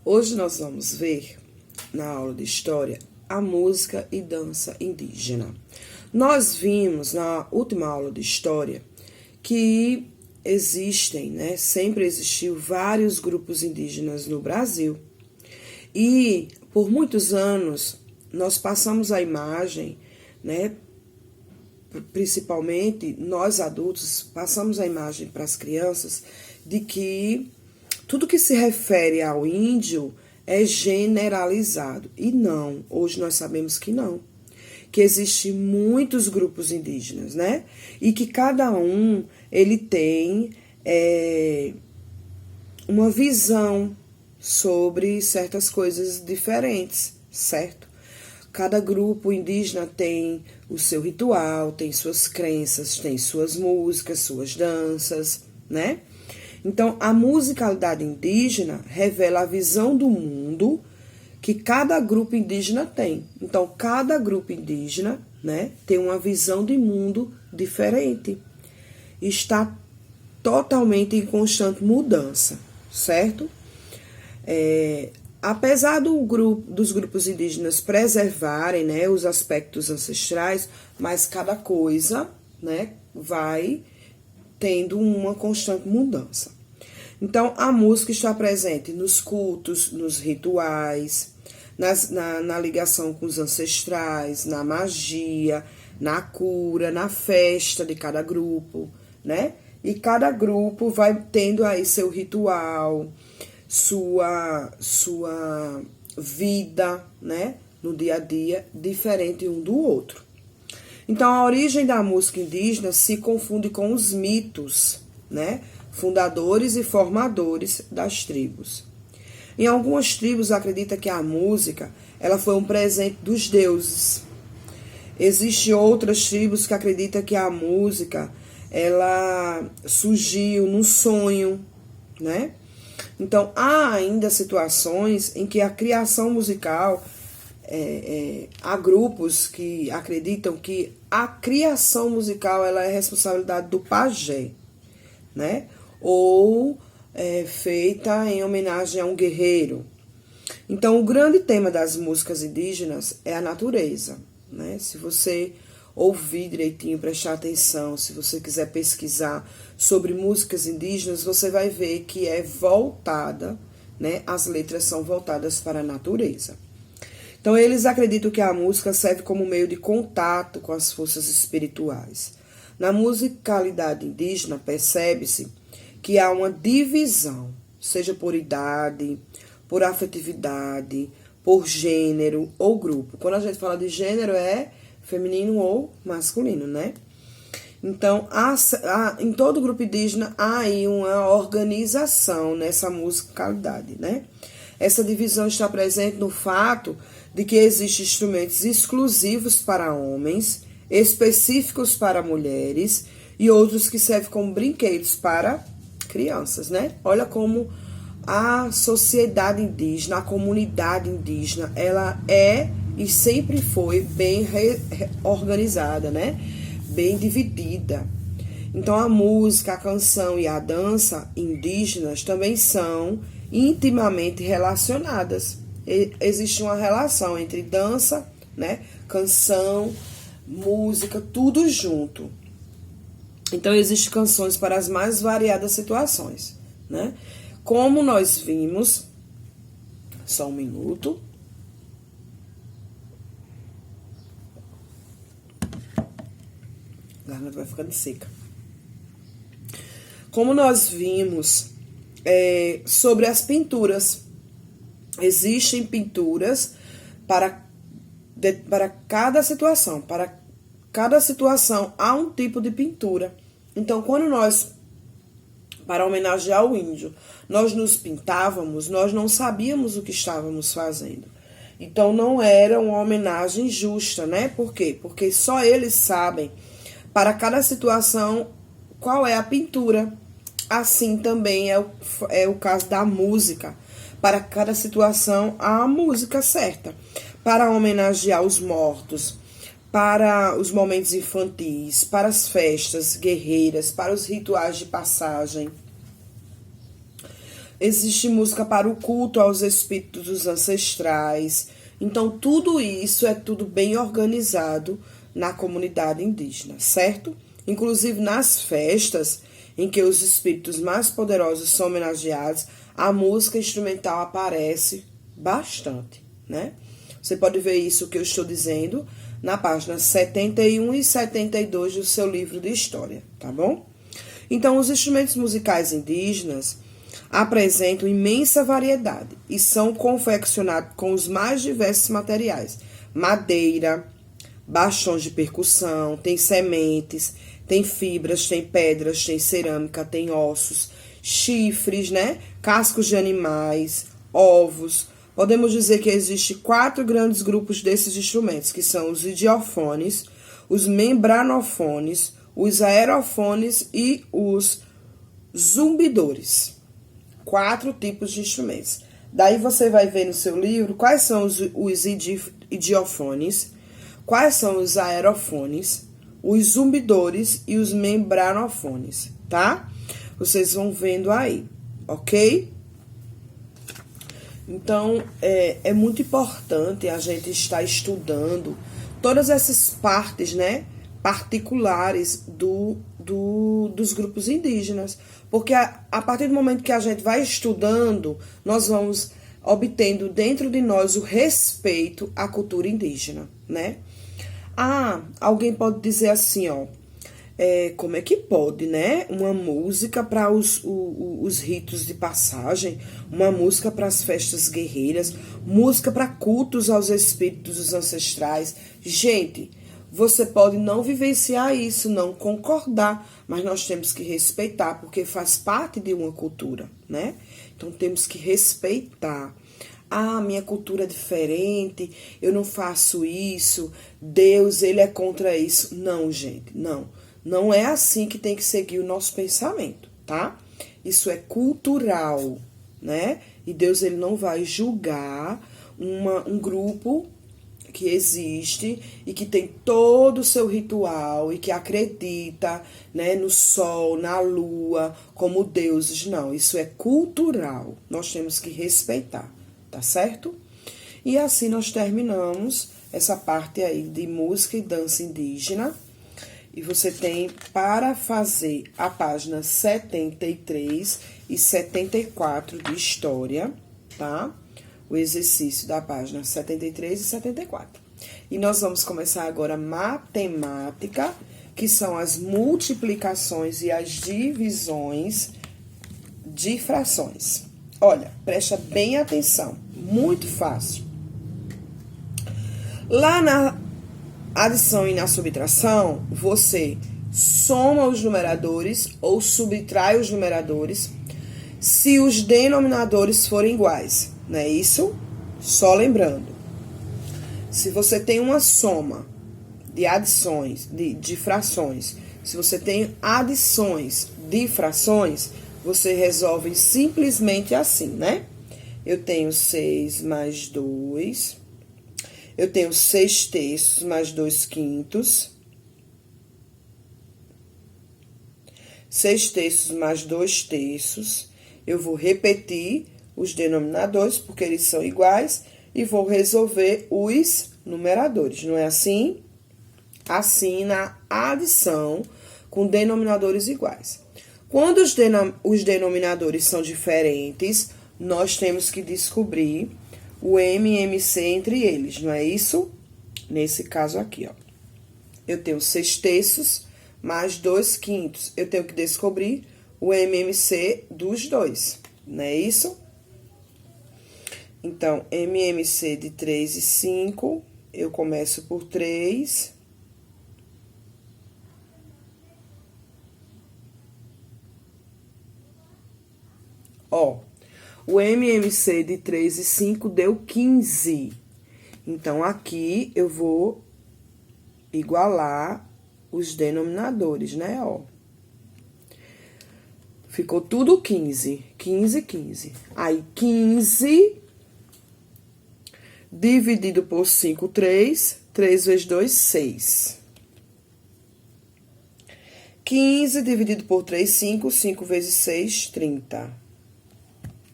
Hoje nós vamos ver, na aula de História, a música e dança indígena. Nós vimos, na última aula de História, que existem, sempre existiu vários grupos indígenas no Brasil. E, por muitos anos, nós passamos a imagem, principalmente nós adultos, passamos a imagem para as crianças de que tudo que se refere ao índio é generalizado. E não, hoje nós sabemos que não. Que existem muitos grupos indígenas, E que cada um, ele tem uma visão sobre certas coisas diferentes, certo? Cada grupo indígena tem o seu ritual, tem suas crenças, tem suas músicas, suas danças, Então, a musicalidade indígena revela a visão do mundo que cada grupo indígena tem. Então, cada grupo indígena, tem uma visão de mundo diferente. Está totalmente em constante mudança, certo? Apesar dos grupos indígenas preservarem, os aspectos ancestrais, mas cada coisa, vai tendo uma constante mudança. Então, a música está presente nos cultos, nos rituais, na ligação com os ancestrais, na magia, na cura, na festa de cada grupo, E cada grupo vai tendo aí seu ritual, sua vida, no dia a dia, diferente um do outro. Então, a origem da música indígena se confunde com os mitos, fundadores e formadores das tribos. Em algumas tribos, acredita que a música ela foi um presente dos deuses. Existem outras tribos que acreditam que a música ela surgiu num sonho, Então, há ainda situações em que a criação musical, há grupos que acreditam que a criação musical ela é responsabilidade do pajé, Ou feita em homenagem a um guerreiro. Então, o grande tema das músicas indígenas é a natureza, Se você ouvir direitinho, prestar atenção, se você quiser pesquisar sobre músicas indígenas, você vai ver que é voltada, as letras são voltadas para a natureza. Então, eles acreditam que a música serve como meio de contato com as forças espirituais. Na musicalidade indígena, percebe-se que há uma divisão, seja por idade, por afetividade, por gênero ou grupo. Quando a gente fala de gênero, é feminino ou masculino, Então, em todo grupo indígena, há aí uma organização nessa musicalidade, Essa divisão está presente no fato de que existem instrumentos exclusivos para homens, específicos para mulheres e outros que servem como brinquedos para crianças, Olha como a sociedade indígena, a comunidade indígena, ela é e sempre foi bem organizada, Bem dividida. Então, a música, a canção e a dança indígenas também são intimamente relacionadas. Existe uma relação entre dança, canção, música, tudo junto. Então, existem canções para as mais variadas situações, Como nós vimos, só um minuto. A garganta vai ficando seca. Como nós vimos sobre as pinturas, existem pinturas para cada situação. Para cada situação há um tipo de pintura. Então, quando nós, para homenagear o índio, nós nos pintávamos, nós não sabíamos o que estávamos fazendo. Então, não era uma homenagem justa, Por quê? Porque só eles sabem, para cada situação, qual é a pintura. Assim também é o caso da música. Para cada situação, há a música certa. Para homenagear os mortos, para os momentos infantis, para as festas guerreiras, para os rituais de passagem. Existe música para o culto aos espíritos dos ancestrais. Então, tudo isso é tudo bem organizado na comunidade indígena, certo? Inclusive, nas festas em que os espíritos mais poderosos são homenageados, a música instrumental aparece bastante, né? Você pode ver isso que eu estou dizendo na página 71 e 72 do seu livro de história, tá bom? Então, os instrumentos musicais indígenas apresentam imensa variedade e são confeccionados com os mais diversos materiais. Madeira, bastões de percussão, tem sementes, tem fibras, tem pedras, tem cerâmica, tem ossos, chifres, né? Cascos de animais, ovos. Podemos dizer que existem 4 grandes grupos desses instrumentos, que são os idiofones, os membranofones, os aerofones e os zumbidores. 4 tipos de instrumentos. Daí você vai ver no seu livro quais são os idiofones, quais são os aerofones, os zumbidores e os membranofones, tá? Vocês vão vendo aí, ok? Então, é muito importante a gente estar estudando todas essas partes, né, particulares dos grupos indígenas. Porque a partir do momento que a gente vai estudando, nós vamos obtendo dentro de nós o respeito à cultura indígena, né? Alguém pode dizer assim, ó, como é que pode, né? Uma música para os ritos de passagem, uma música para as festas guerreiras, música para cultos aos espíritos dos ancestrais. Gente, você pode não vivenciar isso, não concordar, mas nós temos que respeitar, porque faz parte de uma cultura, né? Então, temos que respeitar. Minha cultura é diferente, eu não faço isso, Deus, ele é contra isso. Não, gente, não. Não é assim que tem que seguir o nosso pensamento, tá? Isso é cultural, né? E Deus, ele não vai julgar um grupo que existe e que tem todo o seu ritual e que acredita, né, no sol, na lua, como deuses. Não, isso é cultural. Nós temos que respeitar, tá certo? E assim nós terminamos essa parte aí de música e dança indígena. E você tem para fazer a página 73 e 74 de história, tá? O exercício da página 73 e 74. E nós vamos começar agora matemática, que são as multiplicações e as divisões de frações. Olha, presta bem atenção, muito fácil. Lá na adição e na subtração, você soma os numeradores ou subtrai os numeradores se os denominadores forem iguais. Não é isso? Só lembrando, se você tem uma soma de adições, de frações, se você tem adições de frações, você resolve simplesmente assim, né? Eu tenho 6 mais 2, eu tenho 6 terços mais 2 quintos, 6 terços mais 2 terços, eu vou repetir os denominadores, porque eles são iguais, e vou resolver os numeradores, não é assim? Assim, na adição, com denominadores iguais. Quando os denominadores são diferentes, nós temos que descobrir o MMC entre eles, não é isso? Nesse caso aqui, ó. Eu tenho 6 terços mais 2 quintos. Eu tenho que descobrir o MMC dos dois, não é isso? Então, MMC de 3 e 5, eu começo por 3. Ó, o MMC de 3 e 5 deu 15. Então, aqui eu vou igualar os denominadores, né, ó. Ficou tudo 15. 15, 15. Aí, 15... dividido por 5, 3. 3 vezes 2, 6. 15 dividido por 3, 5. 5 vezes 6, 30.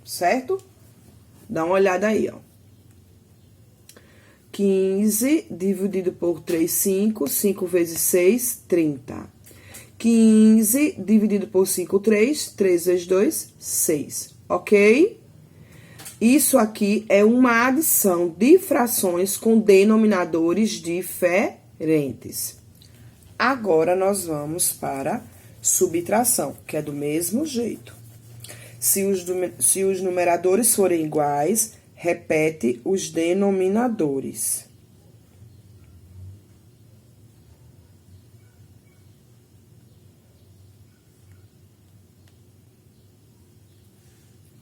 certo? Dá uma olhada aí, ó. 15 dividido por 3, 5. 5 vezes 6, 30. 15 dividido por 5, 3. 3 vezes 2, 6. Ok? Isso aqui é uma adição de frações com denominadores diferentes. Agora, nós vamos para subtração, que é do mesmo jeito. Se os numeradores forem iguais, repete os denominadores.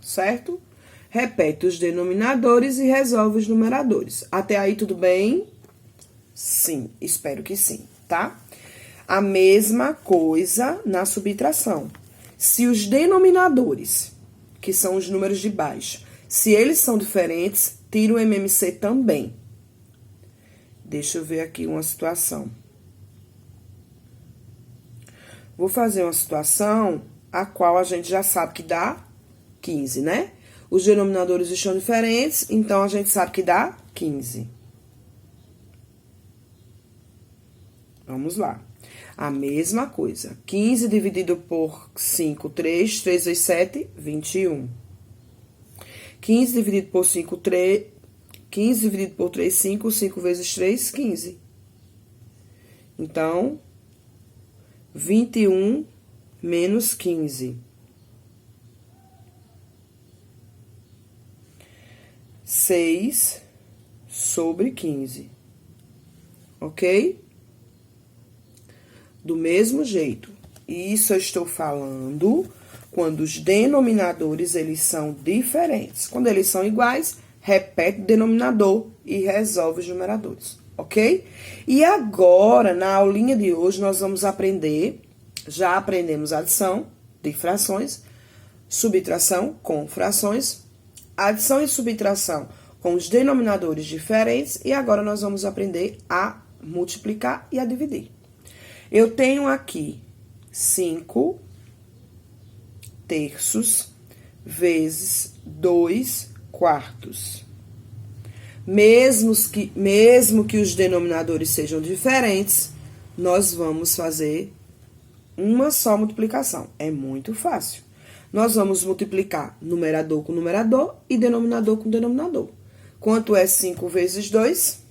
Certo? Repete os denominadores e resolve os numeradores. Até aí, tudo bem? Sim, espero que sim, tá? A mesma coisa na subtração. Se os denominadores, que são os números de baixo, se eles são diferentes, tira o MMC também. Deixa eu ver aqui uma situação. Vou fazer uma situação a qual a gente já sabe que dá 15, né? Os denominadores estão diferentes, então a gente sabe que dá 15. Vamos lá. A mesma coisa. 15 dividido por 5, 3. 3 vezes 7, 21. 15 dividido por 5, 3. 15 dividido por 3, 5. 5 vezes 3, 15. Então, 21 menos 15. 6 sobre 15. Ok? Do mesmo jeito. Isso eu estou falando quando os denominadores, eles são diferentes. Quando eles são iguais, repete o denominador e resolve os numeradores, ok? E agora, na aulinha de hoje, nós vamos aprender, já aprendemos adição de frações, subtração com frações, adição e subtração com os denominadores diferentes, e agora nós vamos aprender a multiplicar e a dividir. Eu tenho aqui 5 terços vezes 2 quartos. Mesmo que os denominadores sejam diferentes, nós vamos fazer uma só multiplicação. É muito fácil. Nós vamos multiplicar numerador com numerador e denominador com denominador. Quanto é 5 vezes 2?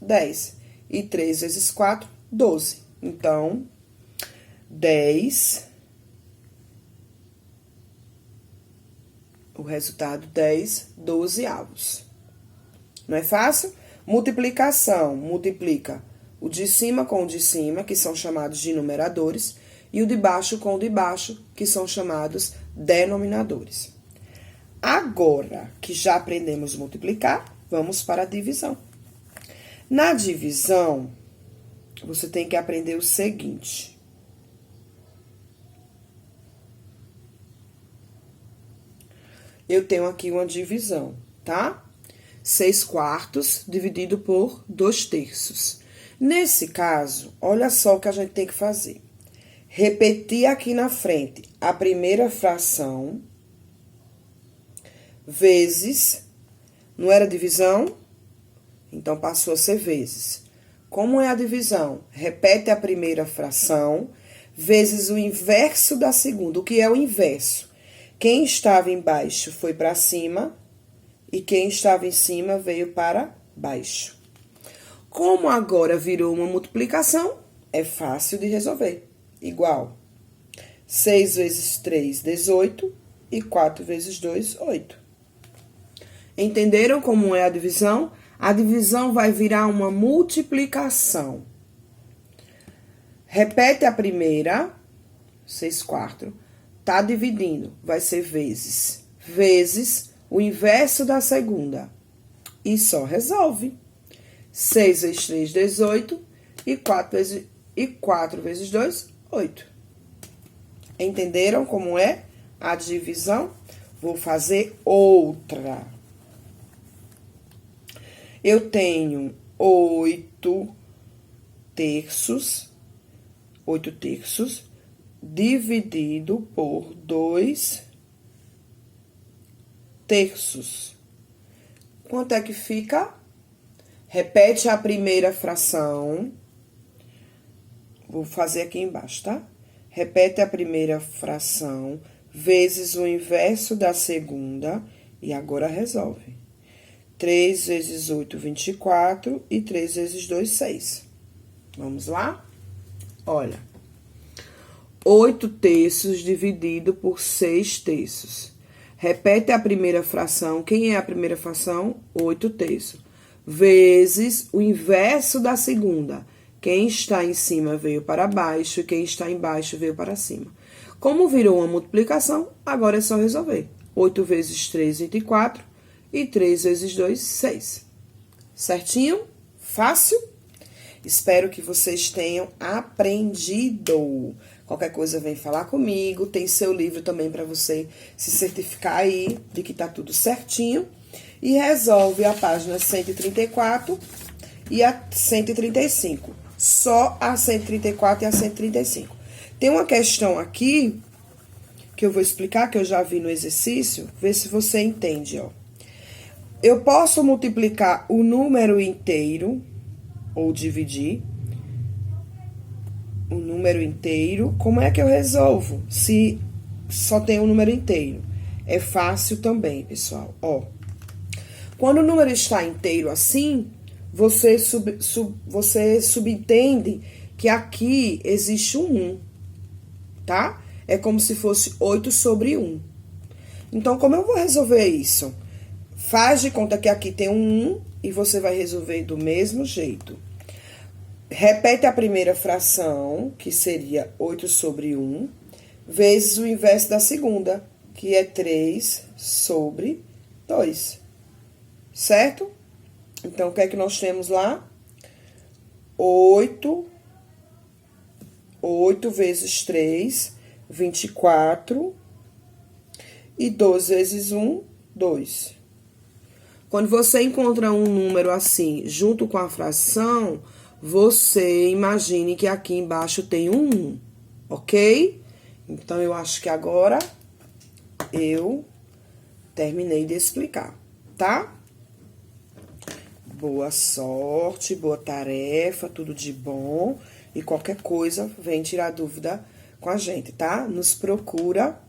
10. E 3 vezes 4? 12. Então, 10, o resultado 10 dozeavos. Não é fácil? Multiplicação, multiplica o de cima com o de cima, que são chamados de numeradores, e o de baixo com o de baixo, que são chamados denominadores. Agora que já aprendemos multiplicar, vamos para a divisão. Na divisão, você tem que aprender o seguinte. Eu tenho aqui uma divisão, tá? 6 quartos dividido por 2 terços. Nesse caso, olha só o que a gente tem que fazer. Repetir aqui na frente a primeira fração vezes, não era divisão? Então, passou a ser vezes. Como é a divisão? Repete a primeira fração vezes o inverso da segunda. O que é o inverso? Quem estava embaixo foi para cima e quem estava em cima veio para baixo. Como agora virou uma multiplicação, é fácil de resolver. Igual 6 vezes 3, 18 e 4 vezes 2, 8. Entenderam como é a divisão? A divisão vai virar uma multiplicação. Repete a primeira, 6 quartos. Tá dividindo, vai ser vezes. Vezes o inverso da segunda. E só resolve. 6 vezes 3, 18. E 4 vezes 2, 8. Entenderam como é a divisão? Vou fazer outra. Eu tenho 8 terços dividido por 2 terços. Quanto é que fica? Repete a primeira fração. Vou fazer aqui embaixo, tá? Repete a primeira fração vezes o inverso da segunda e agora resolve. 3 vezes 8, 24 e 3 vezes 2, 6. Vamos lá? Olha. 8 terços dividido por 6 terços. Repete a primeira fração. Quem é a primeira fração? 8 terços. Vezes o inverso da segunda. Quem está em cima veio para baixo e quem está embaixo veio para cima. Como virou uma multiplicação, agora é só resolver. 8 vezes 3, 24 e 3 vezes 2, 6. Certinho? Fácil? Espero que vocês tenham aprendido. Qualquer coisa vem falar comigo. Tem seu livro também para você se certificar aí de que tá tudo certinho. E resolve a página 134 e a 135. Só a 134 e a 135. Tem uma questão aqui que eu vou explicar, que eu já vi no exercício. Vê se você entende, ó. Eu posso multiplicar o número inteiro ou dividir o número inteiro. Como é que eu resolvo se só tem um número inteiro? É fácil também, pessoal. Ó, quando o número está inteiro assim, você subentende que aqui existe um 1, tá? É como se fosse 8 sobre 1. Então, como eu vou resolver isso? Faz de conta que aqui tem um 1 e você vai resolver do mesmo jeito. Repete a primeira fração, que seria 8 sobre 1, vezes o inverso da segunda, que é 3 sobre 2. Certo? Então, o que é que nós temos lá? 8 vezes 3, 24. E 2 vezes 1, 2. Quando você encontra um número assim, junto com a fração, você imagine que aqui embaixo tem um 1, ok? Então, eu acho que agora eu terminei de explicar, tá? Boa sorte, boa tarefa, tudo de bom. E qualquer coisa, vem tirar dúvida com a gente, tá? Nos procura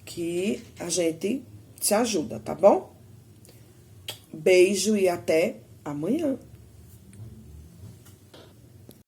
que a gente te ajuda, tá bom? Beijo e até amanhã.